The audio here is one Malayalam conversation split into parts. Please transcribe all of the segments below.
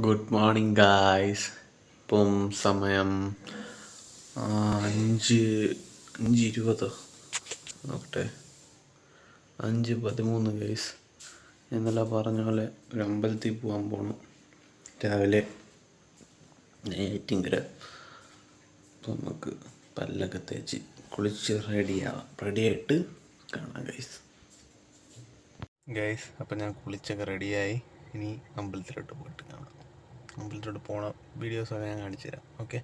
Good morning guys. ഇപ്പം സമയം 5:20 നോക്കട്ടെ, 5:13 ഗൈസ്. ഇന്നലെ പറഞ്ഞ പോലെ ഒരു അമ്പലത്തിൽ പോകാൻ പോകണം രാവിലെ നൈറ്റിങ്കര. അപ്പം നമുക്ക് പല്ലൊക്കെ തേച്ച് കുളിച്ച് റെഡിയായിട്ട് കാണാം ഗൈസ്. അപ്പം ഞാൻ കുളിച്ചൊക്കെ റെഡിയായി. ഇനി അമ്പലത്തിലോട്ട് പോയിട്ട് കാണാം. അമ്പലത്തിലോട്ട് പോണ വീഡിയോസൊക്കെ ഞാൻ കാണിച്ചു തരാം. ഓക്കെ.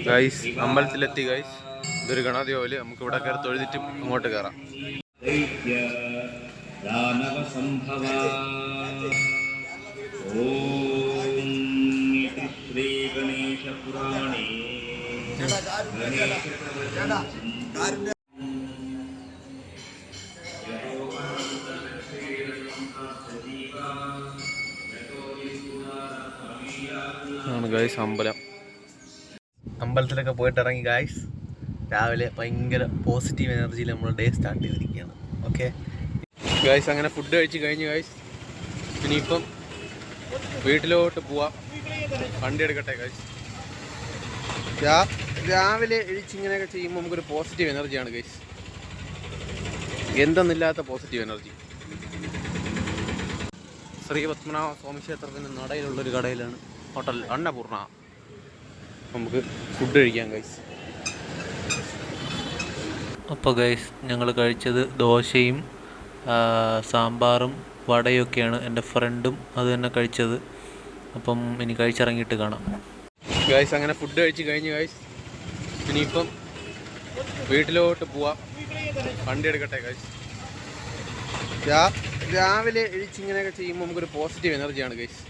ഗൈസ്, അമ്പലത്തിലെത്തി ഗൈസ്. ഇതൊരു ഗണപതി പോലെ. നമുക്ക് ഇവിടെ കയറി തൊഴുതിട്ട് അങ്ങോട്ട് കയറാം. ആണ് ഗൈസ് അമ്പലം. അമ്പലത്തിലൊക്കെ പോയിട്ട് ഇറങ്ങി ഗൈസ്. രാവിലെ ഭയങ്കര പോസിറ്റീവ് എനർജിയിൽ നമ്മൾ ഡേ സ്റ്റാർട്ട് ചെയ്തിരിക്കുകയാണ്. ഓക്കെ ഗൈസ്, അങ്ങനെ ഫുഡ് കഴിച്ച് കഴിഞ്ഞ് ഗൈസ് ഇനിയിപ്പം വീട്ടിലോട്ട് പോവാം. വണ്ടി എടുക്കട്ടെ ഗൈസ്. രാവിലെ എഴിച്ചിങ്ങനെയൊക്കെ ചെയ്യുമ്പോൾ നമുക്കൊരു പോസിറ്റീവ് എനർജിയാണ് ഗൈസ്. എന്തെന്നില്ലാത്ത പോസിറ്റീവ് എനർജി. ശ്രീ പത്മനാഭ സ്വാമി ക്ഷേത്രത്തിൻ്റെ നടയിലുള്ളൊരു കടയിലാണ് ഹോട്ടൽ അന്നപൂർണ. നമുക്ക് ഫുഡ് കഴിക്കാം ഗൈസ്. അപ്പോൾ ഗൈസ്, ഞങ്ങൾ കഴിച്ചത് ദോശയും സാമ്പാറും വടയൊക്കെയാണ്. എൻ്റെ ഫ്രണ്ടും അത് തന്നെ കഴിച്ചത്. അപ്പം ഇനി കഴിച്ചിറങ്ങിയിട്ട് കാണാം ഗൈസ്. അങ്ങനെ ഫുഡ് കഴിച്ച് കഴിഞ്ഞ് ഗൈസ് ഇനിയിപ്പം വീട്ടിലോട്ട് പോവാം. വണ്ടി എടുക്കട്ടെ ഗൈസ്. രാവിലെ എഴിച്ചിങ്ങനെയൊക്കെ ചെയ്യുമ്പോൾ നമുക്കൊരു പോസിറ്റീവ് എനർജിയാണ് ഗൈസ്.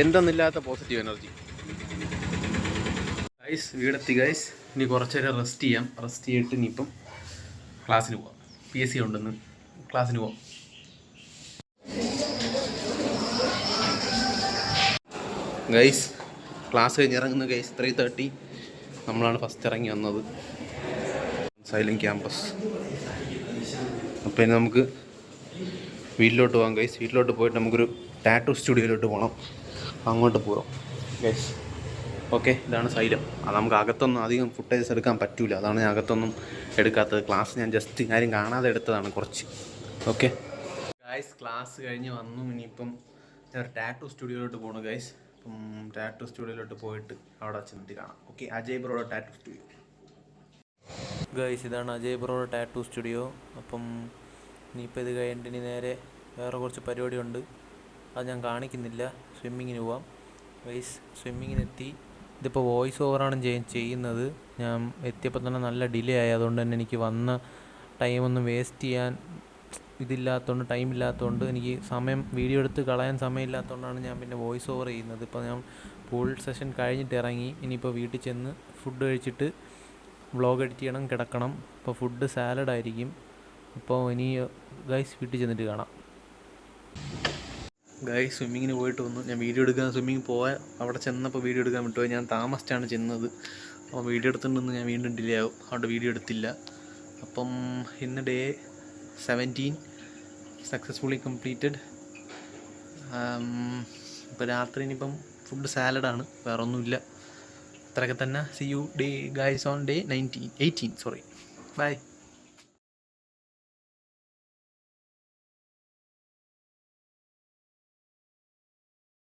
എന്തെന്നില്ലാത്ത പോസിറ്റീവ് എനർജി. ഗൈസ്, വീടെത്തി ഗൈസ്. ഇനി കുറച്ച് നേരം റെസ്റ്റ് ചെയ്യാം. റെസ്റ്റ് ചെയ്തിട്ട് ഇനിയിപ്പം ക്ലാസ്സിന് പോവാം. PSC ഉണ്ടെന്ന് ക്ലാസ്സിന് പോവാം. ഗൈസ്, ക്ലാസ് കഴിഞ്ഞ് ഇറങ്ങുന്ന ഗൈസ് 3:30. നമ്മളാണ് ഫസ്റ്റ് ഇറങ്ങി വന്നത്. Silent campus. അപ്പോൾ ഇനി നമുക്ക് വീട്ടിലോട്ട് പോകാം ഗൈസ്. വീട്ടിലോട്ട് പോയിട്ട് നമുക്കൊരു ടാറ്റു സ്റ്റുഡിയോയിലോട്ട് പോകണം. അങ്ങോട്ട് പോകാം ഗൈസ്. ഓക്കെ, ഇതാണ് സൈലം. അത് നമുക്ക് അകത്തൊന്നും അധികം ഫുട്ടേജസ് എടുക്കാൻ പറ്റില്ല. അതാണ് ഞാൻ അകത്തൊന്നും എടുക്കാത്തത്. ക്ലാസ് ഞാൻ ജസ്റ്റ് ആരും കാണാതെ എടുത്തതാണ് കുറച്ച്. ഓക്കെ ഗൈസ്, ക്ലാസ് കഴിഞ്ഞ് വന്നു. ഇനിയിപ്പം ഞാൻ ഒരു ടാറ്റു സ്റ്റുഡിയോയിലോട്ട് പോകണം ഗൈസ്. അപ്പം ടാറ്റു സ്റ്റുഡിയോയിലോട്ട് പോയിട്ട് അവിടെ ചെന്നിട്ട് കാണാം. ഓക്കെ, അജയ് ബ്രോയുടെ ടാറ്റു സ്റ്റുഡിയോ. ഗൈസ്, ഇതാണ് അജയ് ബ്രോയുടെ ടാറ്റു സ്റ്റുഡിയോ. അപ്പം ഇനിയിപ്പോൾ ഇത് കഴിഞ്ഞിട്ട് ഇനി നേരെ വേറെ കുറച്ച് പരിപാടിയുണ്ട്. അത് ഞാൻ കാണിക്കുന്നില്ല. സ്വിമ്മിങ്ങിന് പോവാം ഗൈസ്. സ്വിമ്മിങ്ങിനെത്തി. ഇതിപ്പോൾ വോയിസ് ഓവറാണ് ചെയ്യുന്നത്. ഞാൻ എത്തിയപ്പോൾ തന്നെ നല്ല ഡിലേ ആയി. അതുകൊണ്ട് തന്നെ എനിക്ക് വന്ന ടൈമൊന്നും വേസ്റ്റ് ചെയ്യാൻ ടൈമില്ലാത്തതുകൊണ്ട് എനിക്ക് വീഡിയോ എടുത്ത് കളയാൻ സമയമില്ലാത്തതുകൊണ്ടാണ് ഞാൻ പിന്നെ വോയിസ് ഓവർ ചെയ്യുന്നത്. ഇപ്പോൾ ഞാൻ പൂൾ സെഷൻ കഴിഞ്ഞിട്ട് ഇറങ്ങി. ഇനിയിപ്പോൾ വീട്ടിൽ ചെന്ന് ഫുഡ് കഴിച്ചിട്ട് വ്ളോഗ് എഡിറ്റ് ചെയ്യണം, കിടക്കണം. അപ്പോൾ ഫുഡ് സാലഡായിരിക്കും. അപ്പോൾ ഇനി ഗൈസ് വീട്ടിൽ ചെന്നിട്ട് കാണാം. ഗൈസ്, സ്വിമ്മിങ്ങിന് പോയിട്ട് വന്നു. ഞാൻ വീഡിയോ എടുക്കാൻ അവിടെ ചെന്നപ്പോൾ വീഡിയോ എടുക്കാൻ വിട്ടുപോയി. ഞാൻ താമസിച്ചാണ് ചെന്നത്. അപ്പോൾ വീഡിയോ എടുത്തിട്ടുണ്ടെന്ന് ഞാൻ വീണ്ടും ഡിലേ ആവും. അവിടെ വീഡിയോ എടുത്തില്ല. അപ്പം ഇന്ന് ഡേ 17 സക്സസ്ഫുള്ളി കംപ്ലീറ്റഡ്. ഇപ്പോൾ രാത്രി ഇനിയിപ്പം ഫുഡ് സാലഡാണ്, വേറെ ഒന്നുമില്ല. അത്രയൊക്കെ തന്നെ. See you day guys on day 18. By.